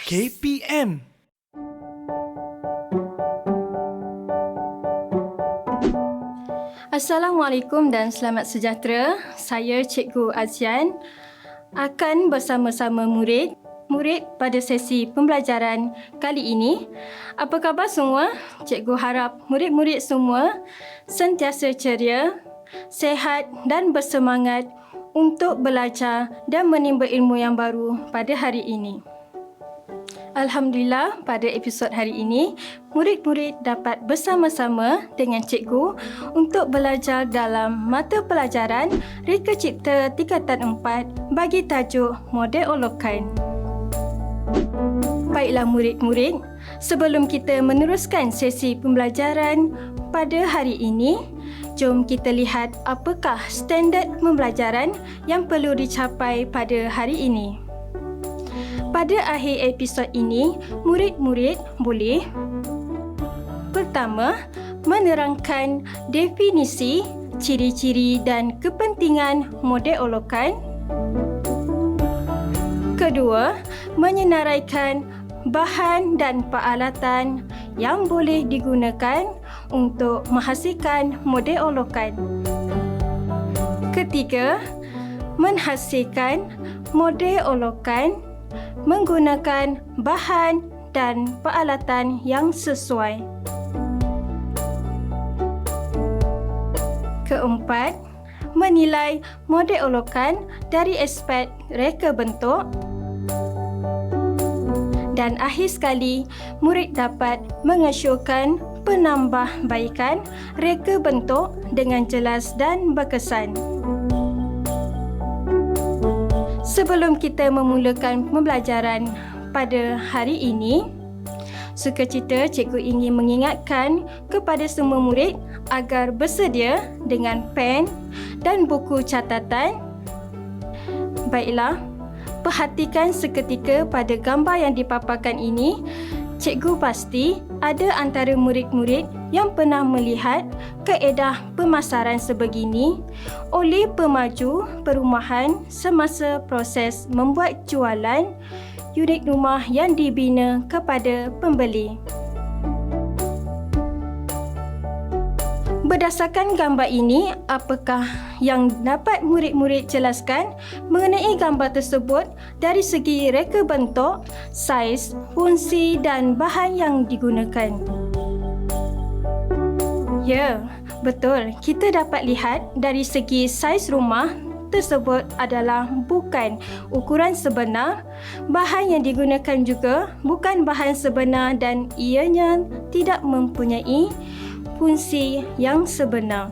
KPM. Assalamualaikum dan selamat sejahtera. Saya Cikgu Azian akan bersama-sama murid pada sesi pembelajaran kali ini. Apa khabar semua? Cikgu harap murid-murid semua sentiasa ceria, sehat dan bersemangat untuk belajar dan menimba ilmu yang baru pada hari ini. Alhamdulillah, pada episod hari ini, murid-murid dapat bersama-sama dengan cikgu untuk belajar dalam mata pelajaran Reka Cipta Tingkatan 4 bagi tajuk Model Olokan. Baiklah murid-murid, sebelum kita meneruskan sesi pembelajaran pada hari ini, jom kita lihat apakah standard pembelajaran yang perlu dicapai pada hari ini. Pada akhir episod ini, murid-murid boleh pertama, menerangkan definisi, ciri-ciri dan kepentingan model olokan. Kedua, menyenaraikan bahan dan peralatan yang boleh digunakan untuk menghasilkan model olokan. Ketiga, menghasilkan model olokan menggunakan bahan dan peralatan yang sesuai. Keempat, menilai model olokan dari aspek reka bentuk. Dan akhir sekali, murid dapat mengesyorkan penambahbaikan reka bentuk dengan jelas dan berkesan. Sebelum kita memulakan pembelajaran pada hari ini, sukacita cikgu ingin mengingatkan kepada semua murid agar bersedia dengan pen dan buku catatan. Baiklah, perhatikan seketika pada gambar yang dipaparkan ini. Cikgu pasti ada antara murid-murid yang pernah melihat kaedah pemasaran sebegini oleh pemaju perumahan semasa proses membuat jualan unit rumah yang dibina kepada pembeli. Berdasarkan gambar ini, apakah yang dapat murid-murid jelaskan mengenai gambar tersebut dari segi reka bentuk, saiz, fungsi dan bahan yang digunakan? Ya, betul. Kita dapat lihat dari segi saiz rumah tersebut adalah bukan ukuran sebenar, bahan yang digunakan juga bukan bahan sebenar dan ianya tidak mempunyai fungsi yang sebenar.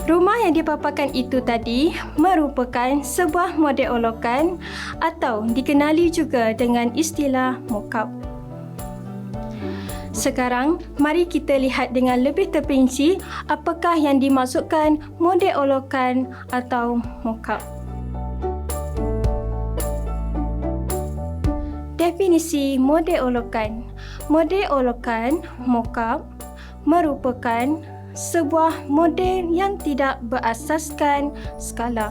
Rumah yang dipaparkan itu tadi merupakan sebuah model olokan atau dikenali juga dengan istilah mock-up. Sekarang, mari kita lihat dengan lebih terperinci apakah yang dimaksudkan model olokan atau mock-up. Definisi model olokan. Model olokan, mock-up, merupakan sebuah model yang tidak berasaskan skala.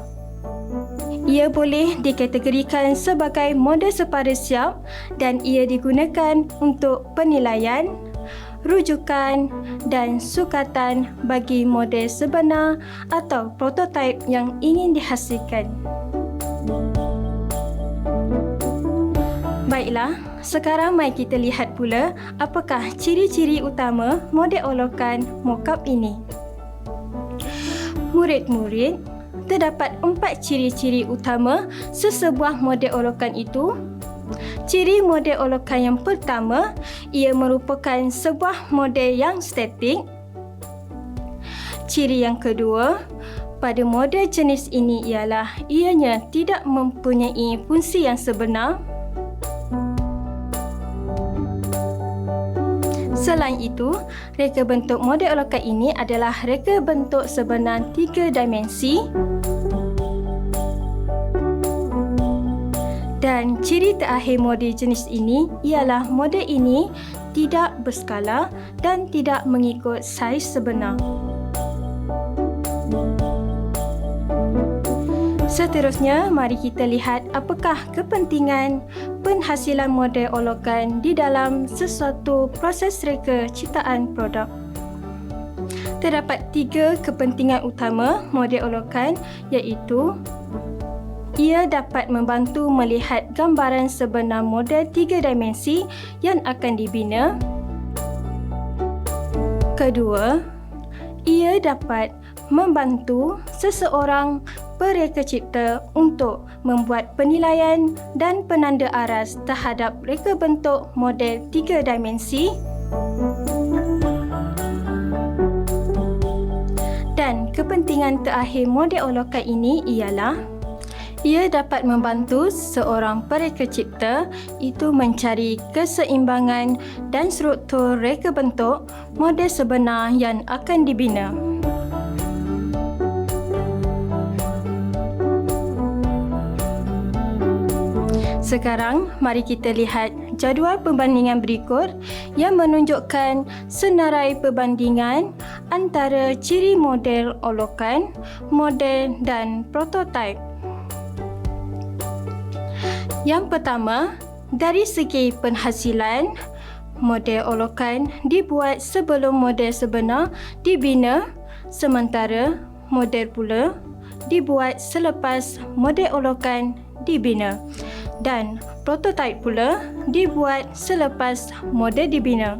Ia boleh dikategorikan sebagai model sepada siap dan ia digunakan untuk penilaian, rujukan dan sukatan bagi model sebenar atau prototipe yang ingin dihasilkan. Baiklah, sekarang mari kita lihat pula apakah ciri-ciri utama model olokan mock-up ini. Murid-murid, terdapat 4 ciri-ciri utama sesebuah model olokan itu. Ciri model olokan yang pertama, ia merupakan sebuah model yang statik. Ciri yang kedua, pada model jenis ini ialah ianya tidak mempunyai fungsi yang sebenar. Selain itu, reka bentuk model olokan ini adalah reka bentuk sebenar 3 dimensi. Dan ciri terakhir model jenis ini ialah model ini tidak berskala dan tidak mengikut saiz sebenar. Seterusnya, mari kita lihat apakah kepentingan penghasilan model olokan di dalam sesuatu proses reka ciptaan produk. Terdapat 3 kepentingan utama model olokan, iaitu ia dapat membantu melihat gambaran sebenar model 3 dimensi yang akan dibina. Kedua, ia dapat membantu seseorang pereka cipta untuk membuat penilaian dan penanda aras terhadap reka bentuk model 3 dimensi. Dan kepentingan terakhir model olokan ini ialah ia dapat membantu seorang pereka cipta itu mencari keseimbangan dan struktur reka bentuk model sebenar yang akan dibina. Sekarang, mari kita lihat jadual perbandingan berikut yang menunjukkan senarai perbandingan antara ciri model olokan, model dan prototipe. Yang pertama, dari segi penghasilan, model olokan dibuat sebelum model sebenar dibina, sementara model pula dibuat selepas model olokan dibina, dan prototipe pula dibuat selepas model dibina.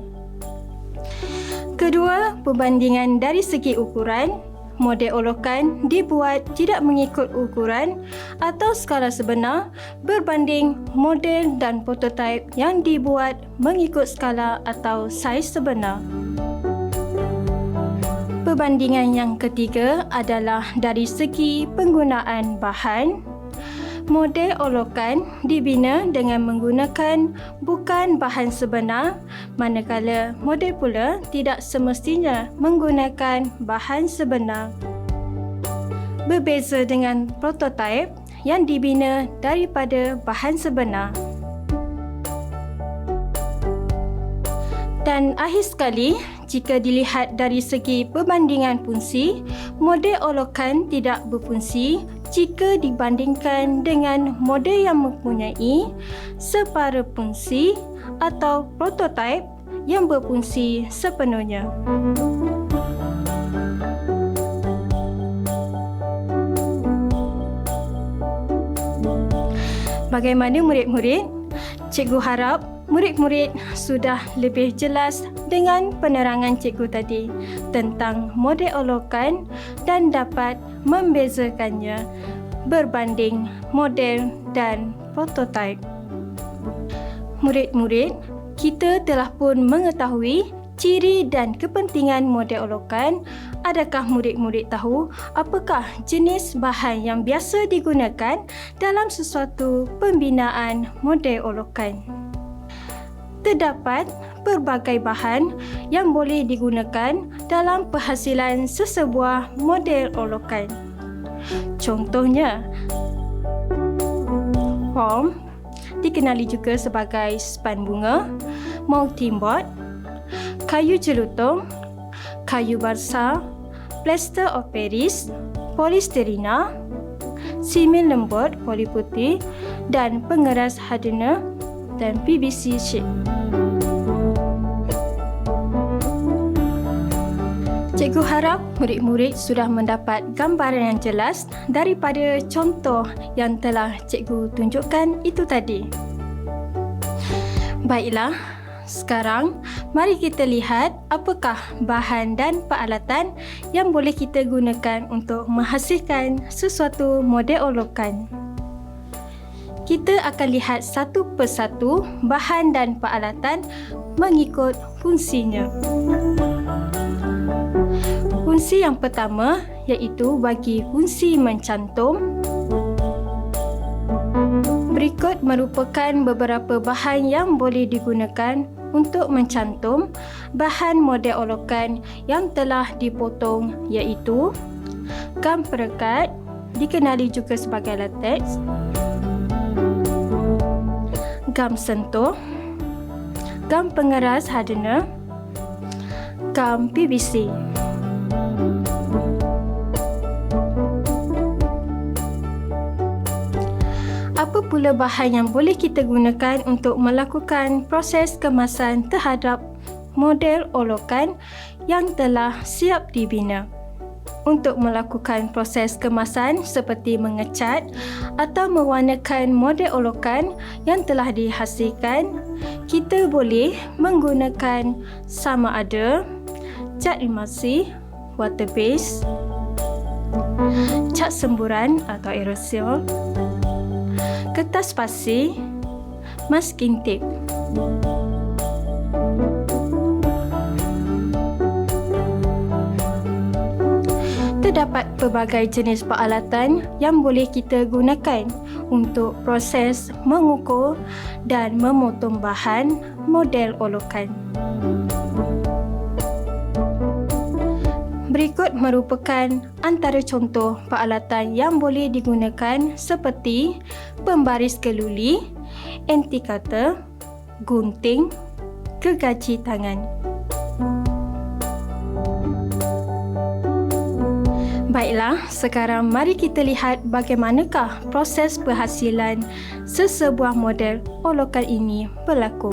Kedua, perbandingan dari segi ukuran, model olokan dibuat tidak mengikut ukuran atau skala sebenar berbanding model dan prototipe yang dibuat mengikut skala atau saiz sebenar. Perbandingan yang ketiga adalah dari segi penggunaan bahan. Model olokan dibina dengan menggunakan bukan bahan sebenar, manakala model pula tidak semestinya menggunakan bahan sebenar. Berbeza dengan prototipe yang dibina daripada bahan sebenar. Dan akhir sekali, jika dilihat dari segi perbandingan fungsi, model olokan tidak berfungsi jika dibandingkan dengan model yang mempunyai separa fungsi atau prototipe yang berfungsi sepenuhnya. Bagaimana murid-murid? Cikgu harap murid-murid sudah lebih jelas dengan penerangan cikgu tadi tentang model olokan dan dapat membezakannya berbanding model dan prototipe. Murid-murid, kita telah pun mengetahui ciri dan kepentingan model olokan. Adakah murid-murid tahu apakah jenis bahan yang biasa digunakan dalam sesuatu pembinaan model olokan? Terdapat pelbagai bahan yang boleh digunakan dalam penghasilan sesebuah model olokan. Contohnya, foam, dikenali juga sebagai span bunga, molting board, kayu jelutong, kayu balsa, plaster of Paris, polisterina, simen lembut poli putih dan pengeras hardener dan PVC sheet. Cikgu harap murid-murid sudah mendapat gambaran yang jelas daripada contoh yang telah cikgu tunjukkan itu tadi. Baiklah, sekarang mari kita lihat apakah bahan dan peralatan yang boleh kita gunakan untuk menghasilkan sesuatu model olokan. Kita akan lihat satu persatu bahan dan peralatan mengikut fungsinya. Fungsi yang pertama iaitu bagi fungsi mencantum. Berikut merupakan beberapa bahan yang boleh digunakan untuk mencantum bahan model olokan yang telah dipotong, iaitu gam perekat, dikenali juga sebagai latex, gam sentuh, gam pengeras hardener, gam PVC. Apa pula bahan yang boleh kita gunakan untuk melakukan proses kemasan terhadap model olokan yang telah siap dibina. Untuk melakukan proses kemasan seperti mengecat atau mewarnakan model olokan yang telah dihasilkan, kita boleh menggunakan sama ada cat emulsi, water base, cat semburan atau aerosol, kertas pasir, masking tape. Terdapat pelbagai jenis peralatan yang boleh kita gunakan untuk proses mengukur dan memotong bahan model olokan. Berikut merupakan antara contoh peralatan yang boleh digunakan seperti pembaris keluli, anti cutter, gunting, gergaji tangan. Baiklah, sekarang mari kita lihat bagaimanakah proses perhasilan sesebuah model olokan ini berlaku.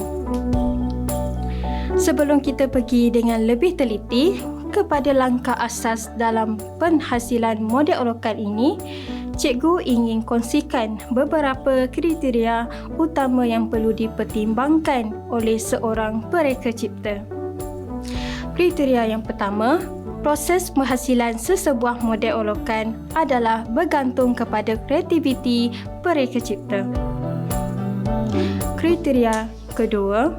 Sebelum kita pergi dengan lebih teliti kepada langkah asas dalam penghasilan model olokan ini, cikgu ingin kongsikan beberapa kriteria utama yang perlu dipertimbangkan oleh seorang pereka cipta. Kriteria yang pertama, proses penghasilan sesebuah model olokan adalah bergantung kepada kreativiti pereka cipta. Kriteria kedua,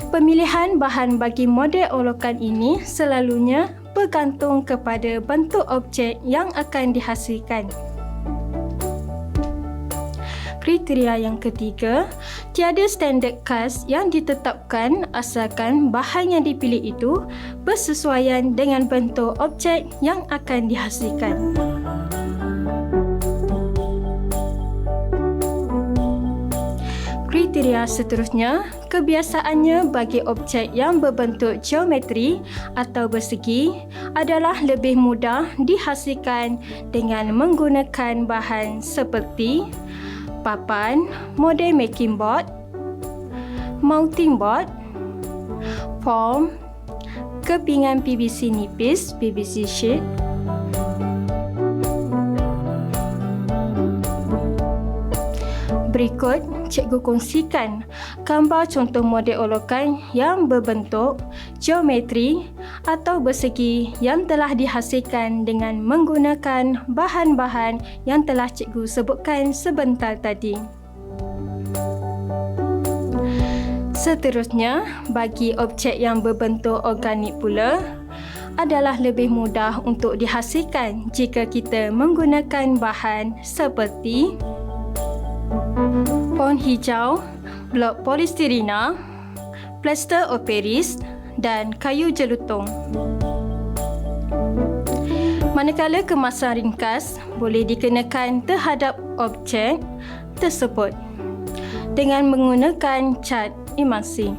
pemilihan bahan bagi model olokan ini selalunya bergantung kepada bentuk objek yang akan dihasilkan. Kriteria yang ketiga, tiada standard khas yang ditetapkan asalkan bahan yang dipilih itu bersesuaian dengan bentuk objek yang akan dihasilkan. Kriteria seterusnya, kebiasaannya bagi objek yang berbentuk geometri atau bersegi adalah lebih mudah dihasilkan dengan menggunakan bahan seperti papan, model making board, mounting board, foam, kepingan PVC nipis, PVC sheet, berikut cikgu kongsikan gambar contoh model olokan yang berbentuk geometri atau bersegi yang telah dihasilkan dengan menggunakan bahan-bahan yang telah cikgu sebutkan sebentar tadi. Seterusnya, bagi objek yang berbentuk organik pula adalah lebih mudah untuk dihasilkan jika kita menggunakan bahan seperti pohon hijau, blok polistirena, plaster of Paris dan kayu jelutong. Manakala kemasan ringkas boleh dikenakan terhadap objek tersebut dengan menggunakan cat emulsi.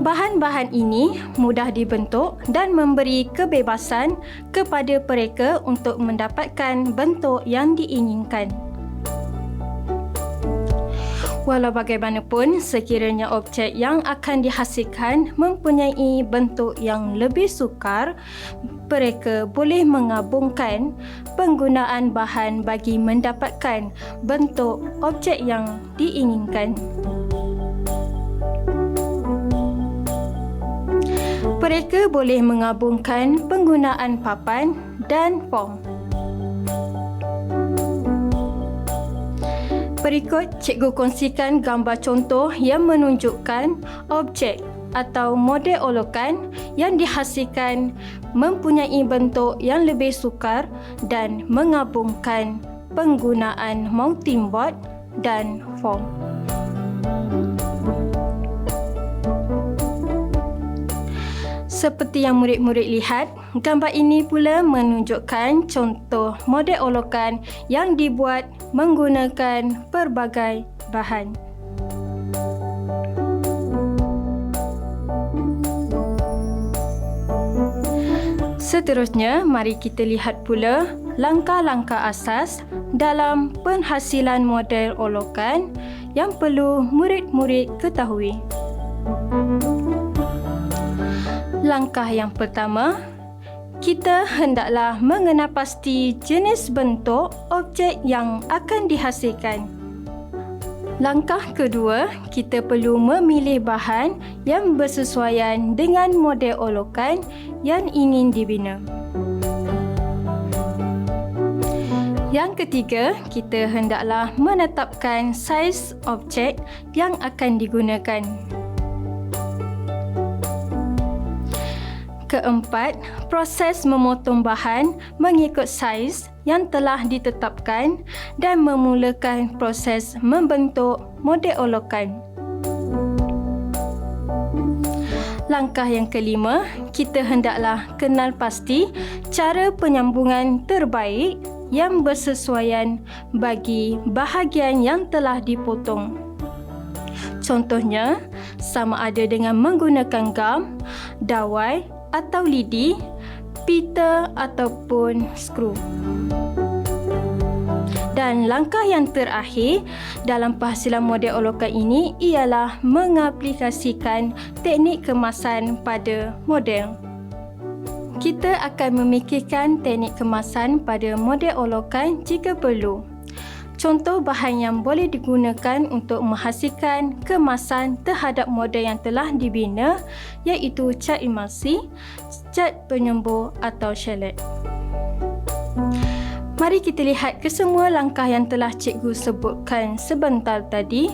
Bahan-bahan ini mudah dibentuk dan memberi kebebasan kepada pereka untuk mendapatkan bentuk yang diinginkan. Walau bagaimanapun, sekiranya objek yang akan dihasilkan mempunyai bentuk yang lebih sukar, pereka boleh menggabungkan penggunaan bahan bagi mendapatkan bentuk objek yang diinginkan. Mereka boleh menggabungkan penggunaan papan dan foam. Berikut cikgu kongsikan gambar contoh yang menunjukkan objek atau model olokan yang dihasilkan mempunyai bentuk yang lebih sukar dan menggabungkan penggunaan mounting board dan foam. Seperti yang murid-murid lihat, gambar ini pula menunjukkan contoh model olokan yang dibuat menggunakan pelbagai bahan. Seterusnya, mari kita lihat pula langkah-langkah asas dalam penghasilan model olokan yang perlu murid-murid ketahui. Langkah yang pertama, kita hendaklah mengenal pasti jenis bentuk objek yang akan dihasilkan. Langkah kedua, kita perlu memilih bahan yang bersesuaian dengan model olokan yang ingin dibina. Yang ketiga, kita hendaklah menetapkan saiz objek yang akan digunakan. Keempat, proses memotong bahan mengikut saiz yang telah ditetapkan dan memulakan proses membentuk model olokan. Langkah yang kelima, kita hendaklah kenal pasti cara penyambungan terbaik yang bersesuaian bagi bahagian yang telah dipotong. Contohnya, sama ada dengan menggunakan gam, dawai atau lidi, pita ataupun skru. Dan langkah yang terakhir dalam penghasilan model olokan ini ialah mengaplikasikan teknik kemasan pada model. Kita akan memikirkan teknik kemasan pada model olokan jika perlu. Contoh bahan yang boleh digunakan untuk menghasilkan kemasan terhadap model yang telah dibina iaitu cat emulsi, cat penyembur atau shellac. Mari kita lihat kesemua langkah yang telah cikgu sebutkan sebentar tadi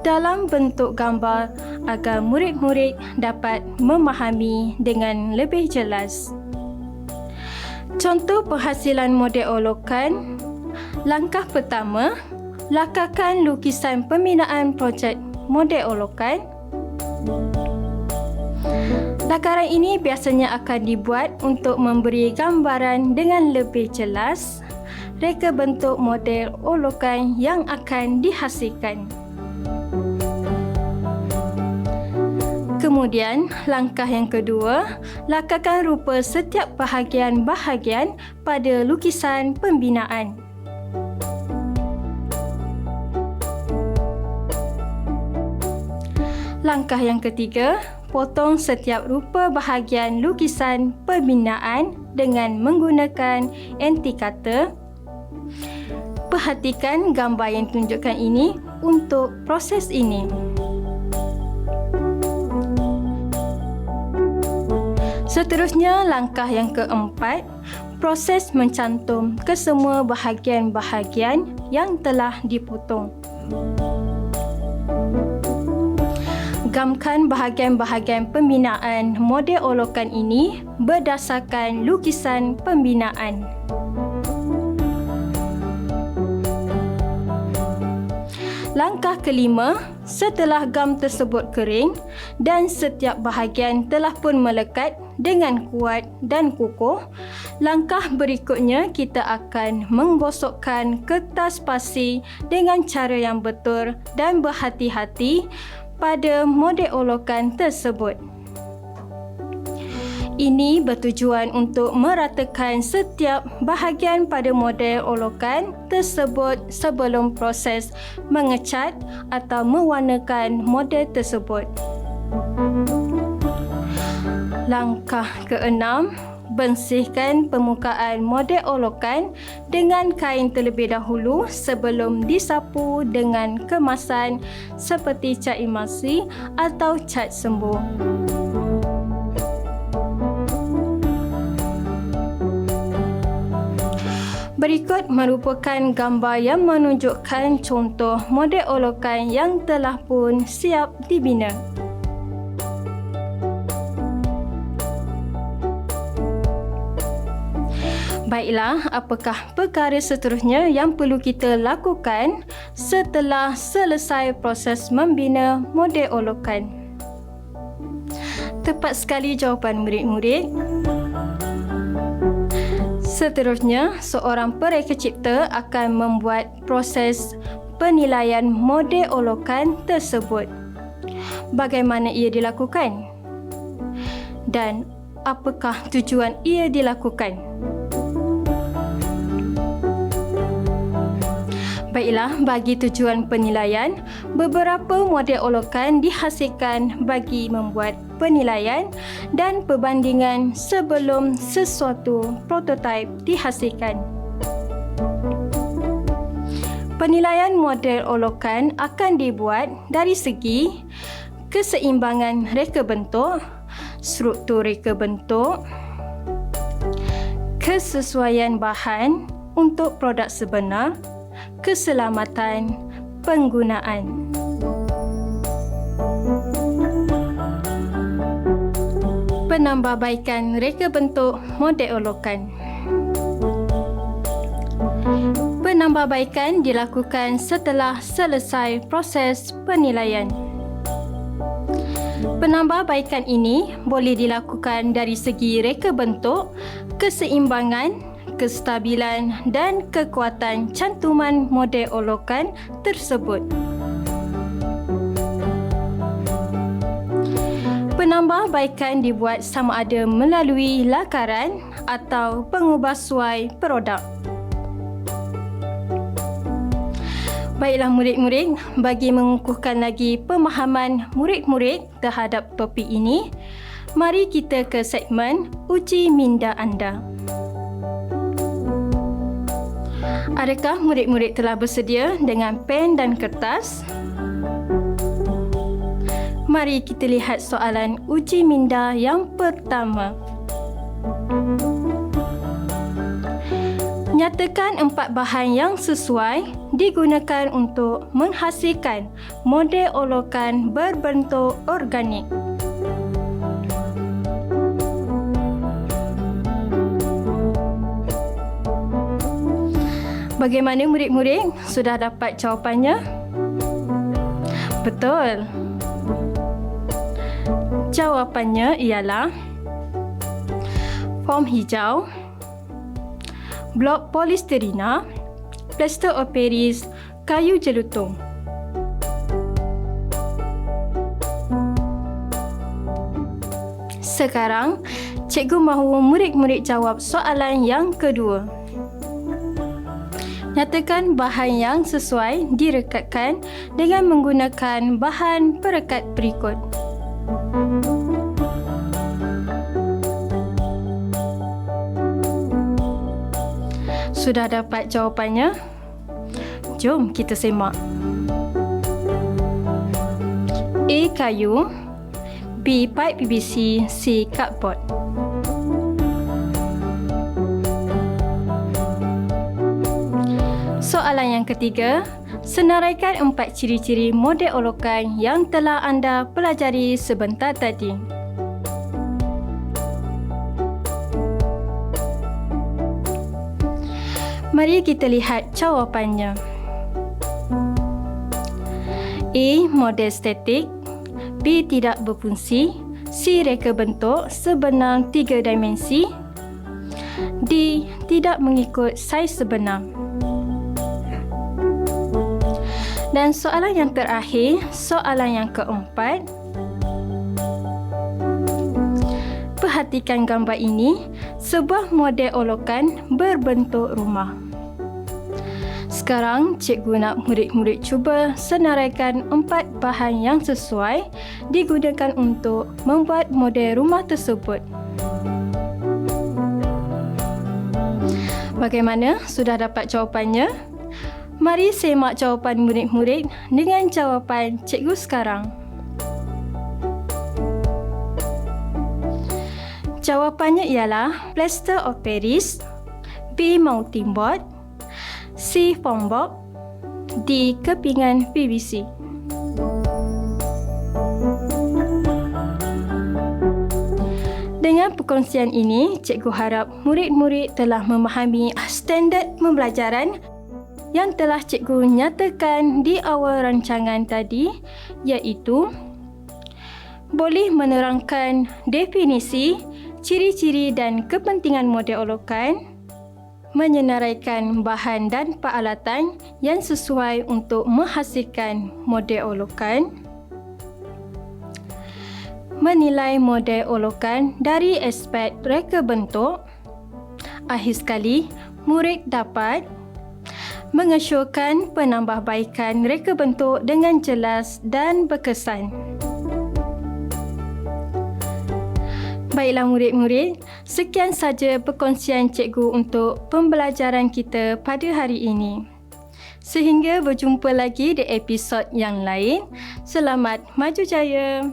dalam bentuk gambar agar murid-murid dapat memahami dengan lebih jelas. Contoh penghasilan model olokan. Langkah pertama, lakarkan lukisan pembinaan projek model olokan. Lakaran ini biasanya akan dibuat untuk memberi gambaran dengan lebih jelas reka bentuk model olokan yang akan dihasilkan. Kemudian, langkah yang kedua, lakarkan rupa setiap bahagian-bahagian pada lukisan pembinaan. Langkah yang ketiga, potong setiap rupa bahagian lukisan pembinaan dengan menggunakan anti-cutter. Perhatikan gambar yang tunjukkan ini untuk proses ini. Seterusnya, langkah yang keempat, proses mencantum kesemua bahagian-bahagian yang telah dipotong. Gamkan bahagian-bahagian pembinaan model olokan ini berdasarkan lukisan pembinaan. Langkah kelima, setelah gam tersebut kering dan setiap bahagian telah pun melekat dengan kuat dan kukuh, langkah berikutnya kita akan menggosokkan kertas pasir dengan cara yang betul dan berhati-hati pada model olokan tersebut. Ini bertujuan untuk meratakan setiap bahagian pada model olokan tersebut sebelum proses mengecat atau mewarnakan model tersebut. Langkah keenam, bersihkan permukaan model olokan dengan kain terlebih dahulu sebelum disapu dengan kemasan seperti cat emulsi atau cat sembur. Berikut merupakan gambar yang menunjukkan contoh model olokan yang telah pun siap dibina. Baiklah, apakah perkara seterusnya yang perlu kita lakukan setelah selesai proses membina model olokan? Tepat sekali jawapan murid-murid. Seterusnya, seorang pereka cipta akan membuat proses penilaian model olokan tersebut. Bagaimana ia dilakukan? Dan apakah tujuan ia dilakukan. Baiklah, bagi tujuan penilaian, beberapa model olokan dihasilkan bagi membuat penilaian dan perbandingan sebelum sesuatu prototipe dihasilkan. Penilaian model olokan akan dibuat dari segi keseimbangan reka bentuk, struktur reka bentuk, kesesuaian bahan untuk produk sebenar, keselamatan penggunaan. Penambahbaikan reka bentuk model olokan. Penambahbaikan dilakukan setelah selesai proses penilaian. Penambahbaikan ini boleh dilakukan dari segi reka bentuk, keseimbangan, kestabilan dan kekuatan cantuman model olokan tersebut. Penambahbaikan dibuat sama ada melalui lakaran atau pengubahsuai produk. Baiklah murid-murid, bagi mengukuhkan lagi pemahaman murid-murid terhadap topik ini, mari kita ke segmen uji minda anda. Adakah murid-murid telah bersedia dengan pen dan kertas? Mari kita lihat soalan uji minda yang pertama. Nyatakan 4 bahan yang sesuai digunakan untuk menghasilkan model olokan berbentuk organik. Bagaimana murid-murid? Sudah dapat jawapannya? Betul. Jawapannya ialah foam hijau, blok polisterina, plaster of Paris, kayu jelutung. Sekarang, cikgu mahu murid-murid jawab soalan yang kedua. Nyatakan bahan yang sesuai direkatkan dengan menggunakan bahan perekat berikut. Sudah dapat jawapannya? Jom kita semak. A. Kayu, B. Pipe PVC, C. Cardboard. Soalan yang ketiga, senaraikan 4 ciri-ciri model olokan yang telah anda pelajari sebentar tadi. Mari kita lihat jawapannya. A. Model statik, B. Tidak berfungsi, C. Reka bentuk sebenar 3 dimensi, D. Tidak mengikut saiz sebenar. Dan soalan yang terakhir, soalan yang keempat. Perhatikan gambar ini, sebuah model olokan berbentuk rumah. Sekarang, cikgu nak murid-murid cuba senaraikan 4 bahan yang sesuai digunakan untuk membuat model rumah tersebut. Bagaimana? Sudah dapat jawapannya? Mari semak jawapan murid-murid dengan jawapan cikgu sekarang. Jawapannya ialah plaster of Paris, B. mounting board, C. foam box, D. kepingan PVC. Dengan perkongsian ini, cikgu harap murid-murid telah memahami standard pembelajaran yang telah cikgu nyatakan di awal rancangan tadi, iaitu boleh menerangkan definisi, ciri-ciri dan kepentingan model olokan, menyenaraikan bahan dan peralatan yang sesuai untuk menghasilkan model olokan, menilai model olokan dari aspek reka bentuk. Akhir sekali, murid dapat mengesyorkan penambahbaikan reka bentuk dengan jelas dan berkesan. Baiklah murid-murid, sekian saja perkongsian cikgu untuk pembelajaran kita pada hari ini. Sehingga berjumpa lagi di episod yang lain. Selamat maju jaya!